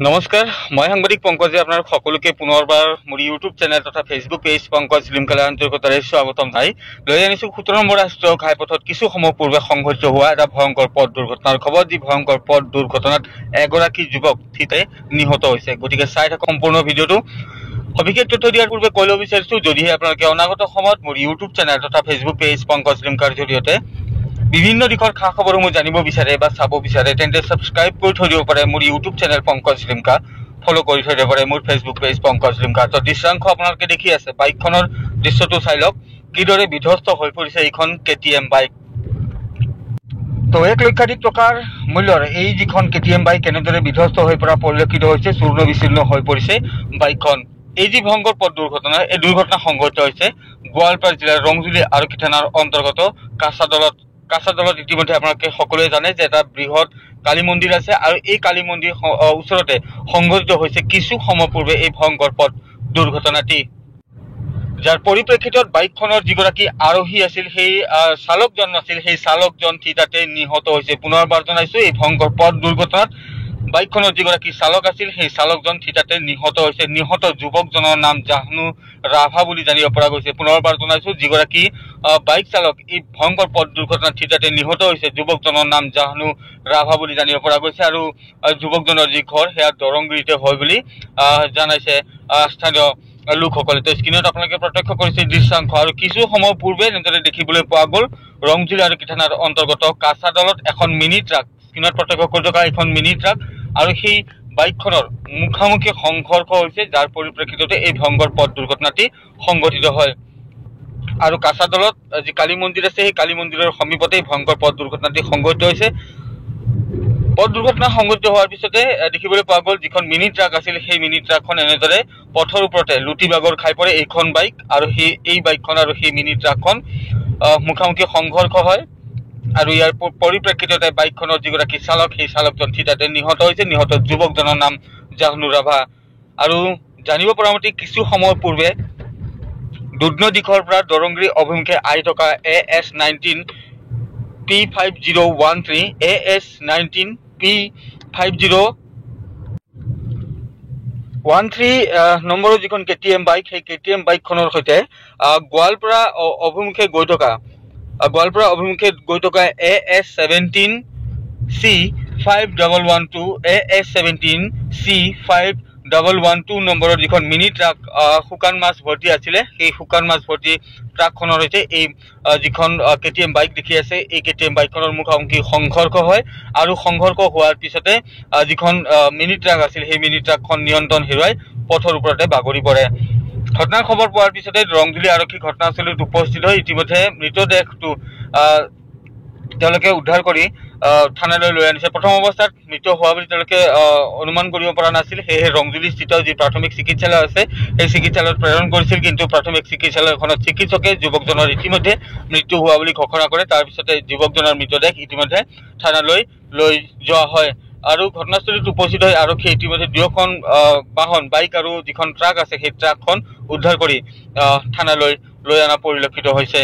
নমস্কাৰ, মই সাংবাদিক পংকজে আপোনালোক সকলোকে পুনৰবাৰ মোৰ ইউটিউব চেনেল তথা ফেচবুক পেজ পংকজ লিমকালাৰ অন্তৰ্গতৰে স্বাগতম জনাই লৈ আনিছোঁ 17 নম্বৰ ৰাষ্ট্ৰীয় ঘাইপথত কিছু সময় পূৰ্বে সংঘটিত হোৱা এটা ভয়ংকৰ পথ দুৰ্ঘটনাৰ খবৰ। যি ভয়ংকৰ পথ দুৰ্ঘটনাত এগৰাকী যুৱক থিতে নিহত হৈছে। গতিকে চাই থাকক সম্পূৰ্ণ ভিডিঅ'টো। সবিশেষ তথ্য দিয়াৰ পূৰ্বে কৈ ল'ব বিচাৰিছোঁ, যদিহে আপোনালোকে অনাগত সময়ত মোৰ ইউটিউব চেনেল তথা ফেচবুক পেজ পংকজ লিমকাৰ জৰিয়তে বিভিন্ন দিশৰ খা খবৰসমূহ জানিব বিচাৰে বা চাব বিচাৰে, তেন্তে ছাবস্ক্ৰাইব কৰি থৈ দিব পাৰে মোৰ YouTube channel Pankaj Limca, follow' কৰি থৈ দিব পাৰে মোৰ ফেচবুক পেজ পংকজ লিমকা। তো দৃশ্যাংশ আপোনালোকে দেখি আছে, বাইকখনৰ দৃশ্যটো চাই লওক, কিদৰে বিধ্বস্ত হৈ পৰিছে এইখন KTM বাইক। তো 1 লক্ষাধিক টকাৰ মূল্যৰ এই যিখন KTM বাইক কেনেদৰে বিধ্বস্ত হৈ পৰা পৰিলক্ষিত হৈছে, চূৰ্ণ বিচূৰ্ণ হৈ পৰিছে বাইকখন। এই যি ভয়ংকৰ পথ দুৰ্ঘটনা, এই দুৰ্ঘটনা সংঘটিত হৈছে গোৱালপাৰা জিলাৰ ৰংজুলি আৰক্ষী থানাৰ অন্তৰ্গত কাছাদলত। ইতিমধ্যে আপোনালোকে সকলোৱে জানে যে এটা বৃহৎ কালী মন্দিৰ আছে, আৰু এই কালী মন্দিৰ ওচৰতে সংঘটিত হৈছে কিছু সময় পূৰ্বে এই ভয়ংকৰ পথ দুৰ্ঘটনাটি, যাৰ পৰিপ্ৰেক্ষিতত বাইকখনৰ যিগৰাকী আৰোহী আছিল, সেই চালকজন আছিল, সেই চালকজন থিতাতে নিহত হৈছে। পুনৰবাৰ জনাইছোঁ, এই ভয়ংকৰ পথ দুৰ্ঘটনাত বাইকখনৰ যিগৰাকী চালক আছিল, সেই চালকজন থিতাতে নিহত হৈছে। নিহত যুৱকজনৰ নাম জাহ্নু ৰাভা বুলি জানিব পৰা গৈছে। পুনৰবাৰ জনাইছোঁ, যিগৰাকী বাইক চালক এই ভয়ংকৰ পথ দুৰ্ঘটনাত থিতাতে নিহত হৈছে, যুৱকজনৰ নাম জাহ্নু ৰাভা বুলি জানিব পৰা গৈছে। আৰু যুৱকজনৰ যি ঘৰ সেয়া দৰংগিৰিতে হয় বুলি জনাইছে স্থানীয় লোকসকলে। তো স্ক্ৰীণত আপোনালোকে প্ৰত্যক্ষ কৰিছে দৃশ্যাংশ, আৰু কিছু সময় পূৰ্বে এনেদৰে দেখিবলৈ পোৱা গ'ল ৰংজুলি আৰক্ষী থানাৰ অন্তৰ্গত কাছাদলত এখন মিনি ট্ৰাক, স্ক্ৰীণত প্ৰত্যক্ষ কৰি থকা এখন মিনি ট্ৰাক আৰু সেই বাইকখনৰ মুখামুখি সংঘৰ্ষ হৈছে, যাৰ পৰিপ্ৰেক্ষিততে এই ভয়ংকৰ পথ দুৰ্ঘটনাটি সংঘটিত হয়। আৰু কাছাদলত যি কালী মন্দিৰ আছে, সেই কালী মন্দিৰৰ সমীপতে ভয়ংকৰ পথ দুৰ্ঘটনাটি সংঘটিত হৈছে। পথ দুৰ্ঘটনা সংঘটিত হোৱাৰ পিছতে দেখিবলৈ পোৱা গ'ল যিখন মিনি ট্ৰাক আছিল, সেই মিনি ট্ৰাকখন এনেদৰে পথৰ ওপৰতে লুটি বাগৰ খাই পৰে এইখন বাইক, আৰু এই বাইকখন আৰু সেই মিনি ট্ৰাকখন মুখামুখি সংঘৰ্ষ হয়। আৰু ইয়াৰ পৰিপ্ৰেক্ষিততে বাইকখনৰ যিগৰাকী চালক, সেই চালকজন থিতাতে নিহত হৈছে। নিহত যুৱকজনৰ নাম জাহ্নু ৰাভা। আৰু জানিব পৰা মতে কিছু সময় পূৰ্বে দুধনৈ দিশৰ পৰা দৰংগিৰি অভিমুখে আহি থকা AS19 P5013 নম্বৰৰ যিখন KTM বাইক, সেই KTM বাইকখনৰ সৈতে গোৱালপাৰা অভিমুখে গৈ থকা AS17C512 নম্বৰৰ যিখন মিনি ট্ৰাক শুকান মাছ ভৰ্তি আছিলে, সেই শুকান মাছ ভৰ্তি ট্ৰাকখনৰ সৈতে এই যিখন KTM বাইক দেখি আছে, এই KTM বাইকখনৰ মুখামুখি সংঘৰ্ষ হয়। আৰু সংঘৰ্ষ হোৱাৰ পিছতে যিখন মিনি ট্ৰাক আছিল, সেই মিনি ট্ৰাকখন নিয়ন্ত্ৰণ হেৰুৱাই পথৰ ওপৰতে বাগৰি পৰে। ঘটনাৰ খবৰ পোৱাৰ পিছতে ৰংজুলি আৰক্ষী ঘটনাস্থলীত উপস্থিত হৈ ইতিমধ্যে মৃতদেহটো তেওঁলোকে উদ্ধাৰ কৰি থানালৈ লৈ আনিছে। প্ৰথম অৱস্থাত মৃত হোৱা বুলি তেওঁলোকে অনুমান কৰিব পৰা নাছিল, সেয়েহে ৰংজুলিস্থিত যি প্ৰাথমিক চিকিৎসালয় আছে, সেই চিকিৎসালয়ত প্ৰেৰণ কৰিছিল। কিন্তু প্ৰাথমিক চিকিৎসালয়খনত চিকিৎসকে যুৱকজনৰ ইতিমধ্যে মৃত্যু হোৱা বুলি ঘোষণা কৰে। তাৰপিছতে যুৱকজনৰ মৃতদেহ ইতিমধ্যে থানালৈ লৈ যোৱা হয়। আৰু ঘটনাস্থলীত উপস্থিত হৈ আৰক্ষীয়ে ইতিমধ্যে দুয়োখন বাহন, বাইক আৰু যিখন ট্ৰাক আছে, সেই ট্ৰাকখন উদ্ধাৰ কৰি থানালৈ লৈ অনা পৰিলক্ষিত হৈছে।